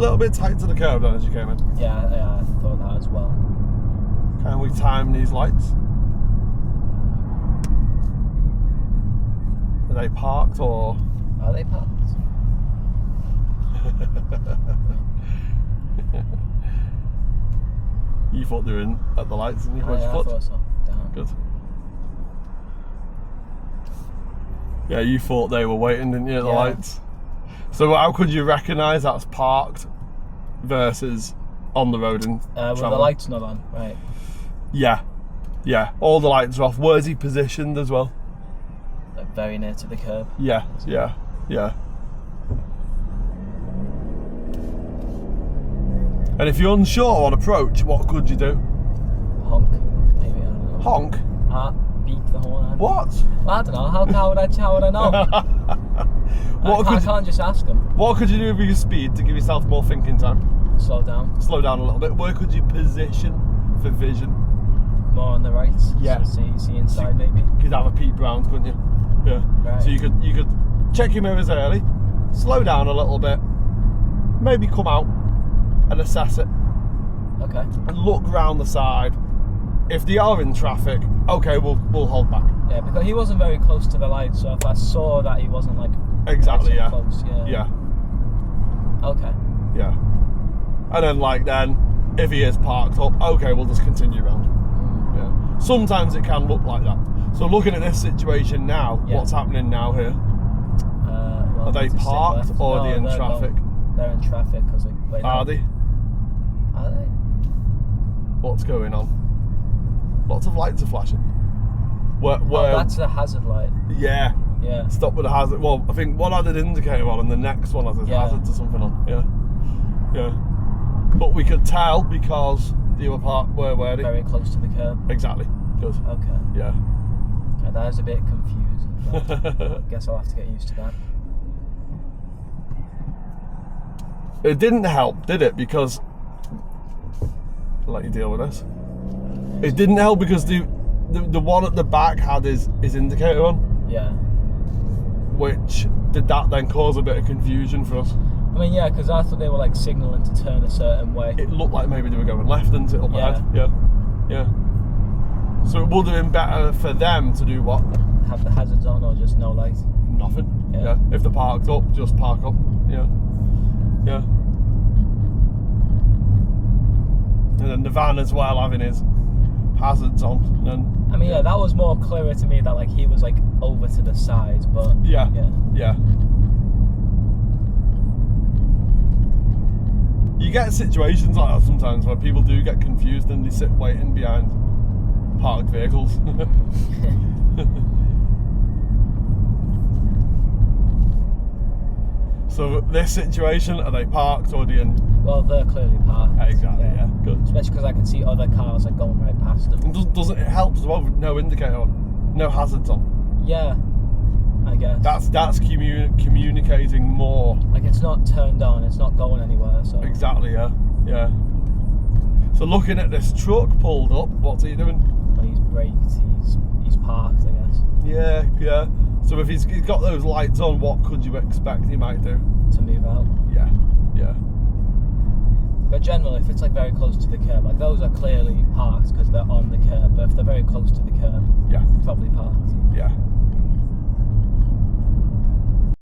little bit tight to the curb then as you came in. Yeah, I thought that as well. Can we time these lights? Are they parked or? Are they parked? You thought they were in at the lights, didn't you? I thought so. Damn. Good. Yeah, you thought they were waiting, didn't you, at the lights? So how could you recognise that's parked versus on the road and with the lights not on, right? Yeah. Yeah, all the lights are off. Where's he positioned as well? Like very near to the curb. Yeah. And if you're unsure on approach, what could you do? Honk, maybe, I don't know. Honk? Beep the horn. What? Well, I don't know. How would I know? I can't just ask them. What could you do with your speed to give yourself more thinking time? Slow down. Slow down a little bit. Where could you position for vision? More on the right. Yeah. So see inside maybe. You could have a peep round, couldn't you? Yeah. Right. So you could check your mirrors early, slow down a little bit, maybe come out and assess it. Okay. And look round the side. If they are in traffic, okay, we'll hold back. Yeah, because he wasn't very close to the light, so if I saw that he wasn't like exactly, yeah. close, Yeah. Okay. Yeah. And then if he is parked up, okay, we'll just continue round. Yeah. Sometimes it can look like that. So looking at this situation now, what's happening now here? Well, are they parked or are they in traffic? They're in traffic because Are they? Are they? What's going on? Lots of lights are flashing. Where, that's a hazard light. Yeah. Yeah. Stop with the hazard. Well, I think one had an indicator on and the next one has a hazard or something on. Yeah. Yeah. But we could tell because they were parked. Where were they? Very close to the curb. Exactly. Good. Okay. Yeah. Okay, that is a bit confusing. But I guess I'll have to get used to that. It didn't help, did it? Because I'll let you deal with this. It didn't help because the one at the back had his indicator on. Yeah. Which did that then cause a bit of confusion for us? I mean, yeah, because I thought they were like signalling to turn a certain way. It looked like maybe they were going left, didn't it? Up ahead. Yeah. Yeah. So it would have been better for them to do what? Have the hazards on or just no light? Nothing. Yeah. If they're parked up, just park up. Yeah. Yeah. And then the van as well having his hazards on. And I mean, yeah, that was more clearer to me that like he was like over to the side, but yeah. You get situations like that sometimes where people do get confused and they sit waiting behind parked vehicles. So this situation, are they parked or are they in? Well, they're clearly parked. Exactly, yeah. Good. Especially because I can see other cars like going right past them. And doesn't it help as well with no indicator on, no hazards on? Yeah, I guess. That's communicating more. Like it's not turned on, it's not going anywhere. So exactly, yeah. So looking at this truck pulled up, what's he doing? Well, he's braked. He's parked, I guess. Yeah. So if he's got those lights on, what could you expect he might do? To move out. Yeah. But generally, if it's like very close to the curb, like those are clearly parked because they're on the curb. But if they're very close to the curb, yeah, probably parked. Yeah.